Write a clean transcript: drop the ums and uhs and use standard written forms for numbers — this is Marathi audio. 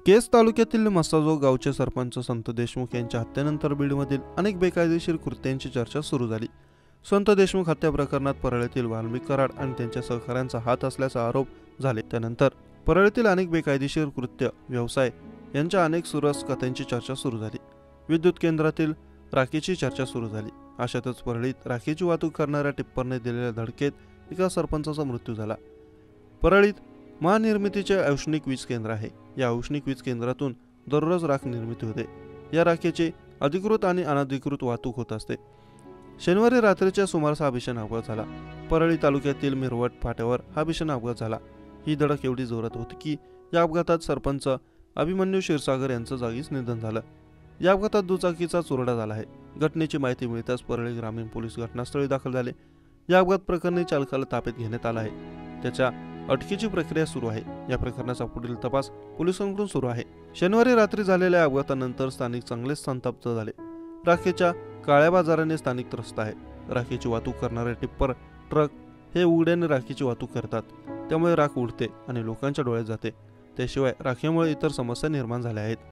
केज तालुक्यातील मस्साजोग गावचे सरपंच संत देशमुख यांच्या हत्येनंतर बीडमधील अनेक बेकायदेशीर कृत्यांची चर्चा सुरू झाली। संत देशमुख हत्या प्रकरणात परळीतील वाल्मिक कराड आणि त्यांच्या सहकाऱ्यांचा हात असल्याचा आरोप झाले। त्यानंतर परळीतील अनेक बेकायदेशीर कृत्य, व्यवसाय यांच्या अनेक सुरस कथांची चर्चा सुरू झाली। विद्युत केंद्रातील राखेची चर्चा सुरू झाली। अशातच परळीत राखेची वाहतूक करणाऱ्या टिप्परने दिलेल्या धडकेत एका सरपंचाचा मृत्यू झाला। परळीत महानिर्मितीचे औष्णिक वीज केंद्र आहे। या औष्णिक वीज केंद्रातून दररोज राख निर्मिती होते। या राखेची अधिकृत आणि अनधिकृत वाहतूक होत असते। शनिवारी रात्रीच्या सुमारास हा भीषण अपघात झाला। परळी तालुक्यातील मिरवट फाट्यावर हा भीषण अपघात झाला। ही धडक एवढी जोरात होती की या अपघातात सरपंच अभिमन्यू क्षीरसागर यांचं जागीच निधन झालं। या अपघातात दुचाकीचा चुरडा झाला आहे। घटनेची माहिती मिळताच परळी ग्रामीण पोलीस घटनास्थळी दाखल झाले। या अपघात प्रकरणी चालकाला ताब्यात घेण्यात आला आहे। त्याच्या अटकेची प्रक्रिया सुरू आहे। या प्रकरणाचा पुढील तपास पोलिसांकडून सुरू आहे। शनिवारी रात्री झालेल्या अपघातानंतर स्थानिक चांगलेच संतप्त झाले। राखेच्या काळ्या बाजाराने स्थानिक त्रस्त आहे। राखेची वाहतूक करणारे टिप्पर ट्रक हे उघड्याने राखेची वाहतूक करतात, त्यामुळे राख उडते आणि लोकांच्या डोळ्यात जाते। त्याशिवाय राखेमुळे इतर समस्या निर्माण झाल्या आहेत।